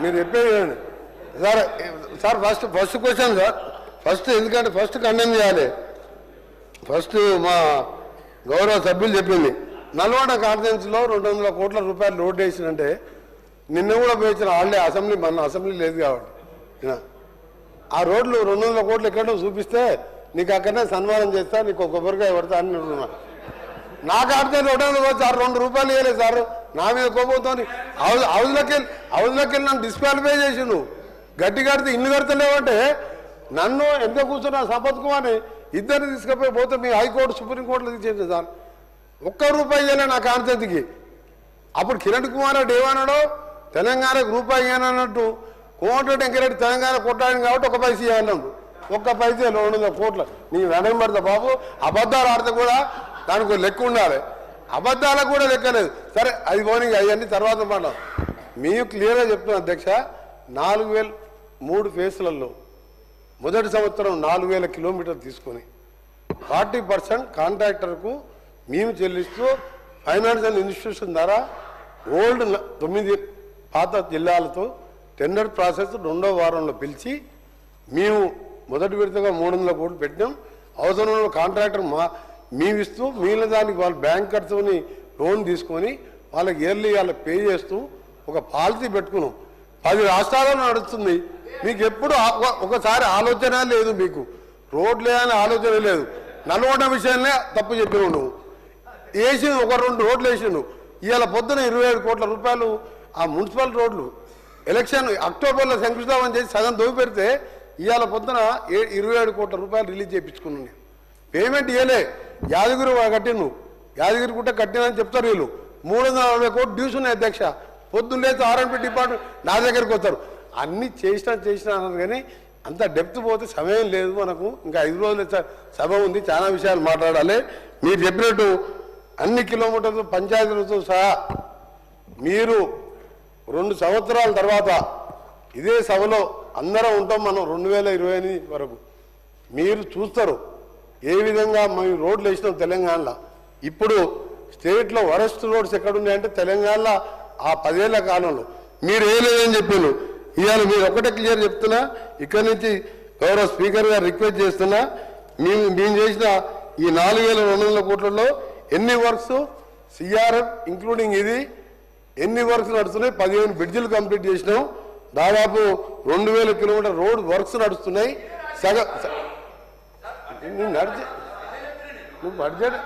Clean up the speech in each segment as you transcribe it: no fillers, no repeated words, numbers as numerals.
మీరు చెప్పేది sir. Sir first question sir. ఎందుకంటే ఫస్ట్ కండెమ్ చేయాలి. ఫస్ట్ మా గౌరవ సభ్యులు చెప్పింది నల్గొండ కాన్ఫరెన్స్లో 200 కోట్ల రూపాయలు రోడ్డు వేసినంటే నిన్న కూడా పోయించిన వాళ్ళే అసెంబ్లీ, మన అసెంబ్లీ లేదు కాబట్టి ఆ రోడ్లు 200 కోట్లు ఎక్కడో చూపిస్తే నీకు అక్కడనే సన్మానం చేస్తా, నీకు ఒక కొబ్బరికాయ పడతా అని నింటున్నా. నాకు ఆడితే 200 వచ్చి సార్ 2 రూపాయలు ఇవ్వలేదు సార్. నా మీద కోపంతో హౌజ్లోకి నన్ను డిస్క్వాలిఫై చేసి నువ్వు గట్టి కడితే ఇల్లు కడతలేవంటే నన్ను ఎంత కూర్చున్నా సంపత్ కుమార్ని ఇద్దరిని తీసుకుపోయి పోతే మీ హైకోర్టు సుప్రీంకోర్టులో తీసేది సార్. 1 రూపాయి ఇవ్వలే నా కాన్సెప్ట్కి. అప్పుడు కిరణ్ కుమార్ రెడ్డి ఏమన్నాడో తెలంగాణకు రూపాయి ఇవ్వనన్నట్టు కోమటిరెడ్డి వెంకరెడ్డి తెలంగాణ కొట్టాడు కాబట్టి 1 పైసా ఇవ్వాలన్నాడు. 1 పైసే 200 కోట్ల నీ వెనక పడతా బాబు. అబద్ధాలు ఆడితే కూడా దానికి లెక్క ఉండాలి. అబద్ధాలకు కూడా లెక్కలేదు. సరే అది పోనీ అవన్నీ తర్వాత మాట. మీకు క్లియర్గా చెప్తున్నా అధ్యక్ష, 4000 ఫేజ్లలో మొదటి సంవత్సరం 4000 కిలోమీటర్లు తీసుకొని 40% కాంట్రాక్టర్కు మేము చెల్లిస్తూ ఫైనాన్షియల్ ఇన్స్టిట్యూషన్ ద్వారా ఓల్డ్ 9 పాత జిల్లాలతో టెండర్ ప్రాసెస్ 2వ వారంలో పిలిచి మేము మొదటి విడతగా 300 కోట్లు పెట్టినాం. అవసరంలో కాంట్రాక్టర్ మేము ఇస్తూ మిగిలిన దానికి వాళ్ళు బ్యాంకర్తోని లోన్ తీసుకొని వాళ్ళకి ఇయర్లీ వాళ్ళకి పే చేస్తూ ఒక పాలసీ పెట్టుకున్నాం. 10 రాష్ట్రాలలో నడుస్తుంది. మీకు ఎప్పుడు ఒకసారి ఆలోచన లేదు, మీకు రోడ్లే అని ఆలోచన లేదు. నల్గొండ విషయాన్నే తప్పు చెప్పినావు నువ్వు. వేసి 1-2 రోడ్లు వేసిండు. ఇవాళ పొద్దున 27 కోట్ల రూపాయలు ఆ మున్సిపల్ రోడ్లు ఎలక్షన్ అక్టోబర్లో శంకుస్థాపన చేసి సగం దోవి పెడితే ఇవాళ పొద్దున 27 కోట్ల రూపాయలు రిలీజ్ చేయించుకున్నాను నేను. పేమెంట్ ఇవ్వలే. యాదగిరి కట్టిను, యాదగిరి గుట్ట కట్టినని చెప్తారు వీళ్ళు. 340 కోట్లు డ్యూస్ ఉన్నాయి అధ్యక్ష. పొద్దున్న లేదు ఆర్ఎండ్బి డిపార్ట్మెంట్ నా దగ్గరికి వస్తారు. అన్నీ చేసినా అన్నారు కానీ అంత డెప్త్ పోతే సమయం లేదు మనకు. ఇంకా 5 రోజుల సభ ఉంది, చాలా విషయాలు మాట్లాడాలి. మీరు చెప్పినట్టు అన్ని కిలోమీటర్లు పంచాయతీలతో సహా మీరు 2 సంవత్సరాల తర్వాత ఇదే సభలో అందరం ఉంటాం మనం 2028 వరకు. మీరు చూస్తారు ఏ విధంగా మేము రోడ్లు వేసినాం తెలంగాణలో. ఇప్పుడు స్టేట్లో వరస్ట్ రోడ్స్ ఎక్కడున్నాయంటే తెలంగాణలో ఆ 10 ఏళ్ల కాలంలో మీరు వేయలేదని చెప్పాను. ఇవాళ మీరు ఒకటే క్లియర్ చెప్తున్నా, ఇక్కడి నుంచి గౌరవ స్పీకర్ గారు రిక్వెస్ట్ చేస్తున్నా, మేము చేసిన ఈ 4200 కోట్లలో ఎన్ని వర్క్స్ సిఆర్ఎఫ్ ఇంక్లూడింగ్ ఇది ఎన్ని వర్క్స్ నడుస్తున్నాయి? 15 బ్రిడ్జిలు కంప్లీట్ చేసినాం. దాదాపు 2000 కిలోమీటర్ రోడ్ వర్క్స్ నడుస్తున్నాయి. నువ్వు బడ్జెట్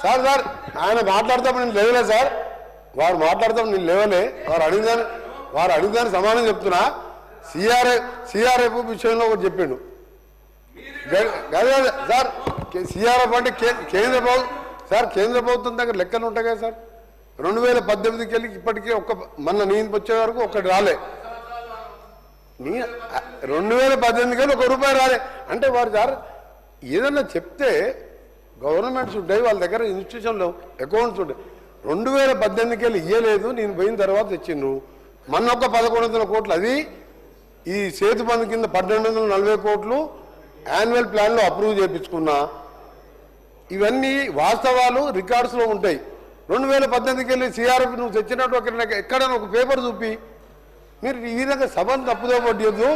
సార్ ఆయన మాట్లాడతాం నేను లేవలే సార్. వారు మాట్లాడతాం నేను లేవలే. వారు అడిగిదాన్ని సమానం చెప్తున్నా. సిఆర్ఎఫ్ విషయంలో ఒకటి చెప్పిండు సార్. సిఆర్ఎఫ్ అంటే కేంద్ర ప్రభుత్వం దగ్గర లెక్కలు ఉంటాయి కదా సార్. 2018కి వెళ్ళి ఇప్పటికీ మొన్న నేను వచ్చే వరకు ఒక్కటి రాలే. 2018కి వెళ్ళి 1 రూపాయి రాలే. అంటే వారు సార్ ఏదన్నా చెప్తే గవర్నమెంట్స్ ఉంటాయి, వాళ్ళ దగ్గర ఇన్స్టిట్యూషన్లో అకౌంట్స్ ఉంటాయి. 2018కి వెళ్ళి ఇవ్వలేదు, నేను పోయిన తర్వాత తెచ్చిండ్రు. మొన్న 1100 కోట్లు అది ఈ సేతు బంధు కింద 1240 కోట్లు యాన్యువల్ ప్లాన్లో అప్రూవ్ చేయించుకున్నా. ఇవన్నీ వాస్తవాలు రికార్డ్స్లో ఉంటాయి. 2018కి వెళ్ళి సిఆర్ఎఫ్ నువ్వు తెచ్చినట్టు ఎక్కడైనా ఒక పేపర్ చూపి. మీరు ఈ విధంగా సభను తప్పుదో పట్టద్దు.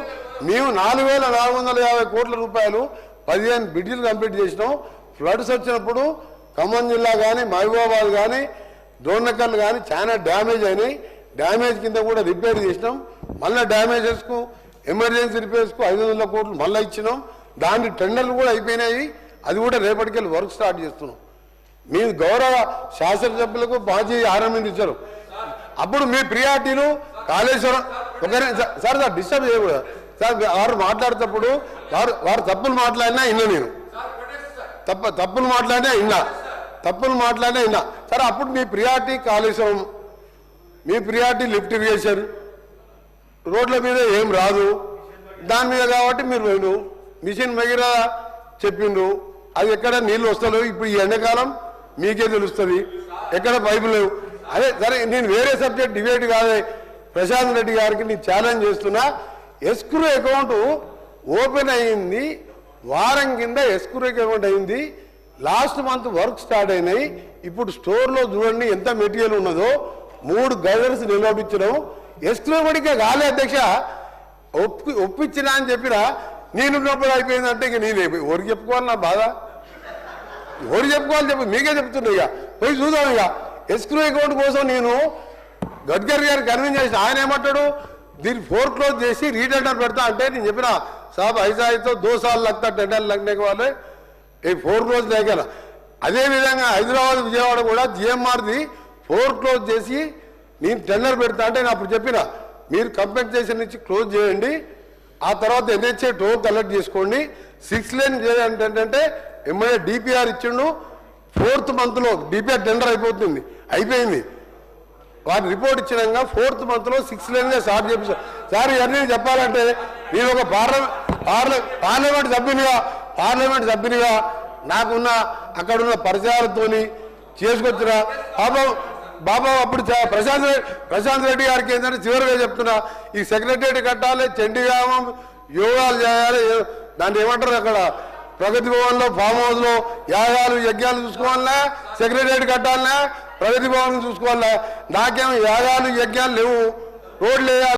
మేము 4450 కోట్ల రూపాయలు 15 బ్రిడ్జిలు కంప్లీట్ చేసినాం. ఫ్లడ్స్ వచ్చినప్పుడు ఖమ్మం జిల్లా కానీ మహబూబాబాద్ కానీ డోర్నకల్ కానీ చాలా డ్యామేజ్ అయినాయి. డ్యామేజ్ కింద కూడా రిపేర్ చేసినాం. మళ్ళీ డ్యామేజెస్కు ఎమర్జెన్సీ రిపేర్స్కు 500 కోట్లు మళ్ళీ ఇచ్చినాం. దాని టెండర్లు కూడా అయిపోయినాయి. అది కూడా రేపటికెళ్ళి వర్క్ స్టార్ట్ చేస్తున్నాం. మీ గౌరవ శాసనసభ్యులకు బాజీ ఆరంభించారు. అప్పుడు మీ ప్రియారిటీలు కాళేశ్వరం ఒకరే సార్ డిస్టర్బ్ చేయకూడదు సార్. వారు మాట్లాడేటప్పుడు వారు తప్పులు మాట్లాడినా విన్నా, నేను తప్పులు మాట్లాడినా విన్నా సరే. అప్పుడు మీ ప్రియారిటీ కాళేశ్వరం, మీ ప్రియారిటీ లిఫ్ట్ ఇరిగేషన్, రోడ్ల మీద ఏం రాదు దాని మీద కాబట్టి మీరు మిషన్ మగిరా చెప్పిండ్రు. అది ఎక్కడ నీళ్ళు వస్తలేవు. ఇప్పుడు ఈ ఎండాకాలం మీకే తెలుస్తుంది ఎక్కడ పైపులు లేవు. అదే సరే, నేను వేరే సబ్జెక్ట్ డిబేట్ కాదే. ప్రశాంత్ రెడ్డి గారికి నేను ఛాలెంజ్ చేస్తున్నా. ఎస్క్రూ అకౌంట్ ఓపెన్ అయింది, వారం కింద ఎస్క్రూ అకౌంట్ అయింది. లాస్ట్ మంత్ వర్క్ స్టార్ట్ అయినాయి. ఇప్పుడు స్టోర్లో చూడండి ఎంత మెటీరియల్ ఉన్నదో. 3 గైడర్స్ నిలబడించడం. ఎస్క్రో కూడా కాలే అధ్యక్ష, ఒప్పించినా అని చెప్పినా నేనున్నప్పుడు అయిపోయిందంటే ఇక నేను ఎవరికి చెప్పుకోవాలి నా బాధ, ఎవరు చెప్పుకోవాలి చెప్పి మీకే చెప్తున్నా. ఇక పోయి చూద్దాం. ఇక ఎస్క్రో అకౌంట్ కోసం నేను గడ్కరీ గారు కన్విన్స్ చేసిన, ఆయన ఏమంటాడు దీన్ని ఫోర్క్లోజ్ చేసి రీటెండర్ పెడతా అంటే నేను చెప్పిన సాబ్ ఐజాయితో 2 साल लगता टेंडर लगने के वाले ये फोरक्लोज లేక. అదేవిధంగా హైదరాబాద్ విజయవాడ కూడా జిఎంఆర్ది ఫోర్క్లోజ్ చేసి నేను టెండర్ పెడతా అంటే నేను అప్పుడు చెప్పిన మీరు కంపెన్సేషన్ ఇచ్చి క్లోజ్ చేయండి, ఆ తర్వాత ఎన్హెచ్ఏ టోల్ కలెక్ట్ చేసుకోండి, 6 లేన్ చేయాలంటే ఏంటంటే ఎంఐఏ డిపిఆర్ ఇచ్చిండు. 4th monthలో డిపిఆర్ టెండర్ అయిపోయింది. వారి రిపోర్ట్ ఇచ్చినాక 4th monthలో 6 లేన్గా స్టార్ట్ చేపించారు. సార్ ఇవన్నీ చెప్పాలంటే నేను ఒక పార్లమెంట్ సభ్యునిగా నాకున్న అక్కడున్న పరిచయాలతోని చేసుకొచ్చిన బాబా అప్పుడు ప్రశాంత్ రెడ్డి గారికి ఏంటంటే చివరిగా చెప్తున్నా, ఈ సెక్రటరియట్ కట్టాలి, చండీగ్రామం యోగాలు చేయాలి, దాన్ని ఏమంటారు అక్కడ ప్రగతి భవన్లో ఫామ్ హౌస్లో యాగాలు యజ్ఞాలు చూసుకోవాలన్నా, సెక్రటరియట్ కట్టాలన్నా, ప్రగతి భవన్ చూసుకోవాలన్నా. నాకేమో యాగాలు యజ్ఞాలు లేవు, రోడ్లు వేయాలి.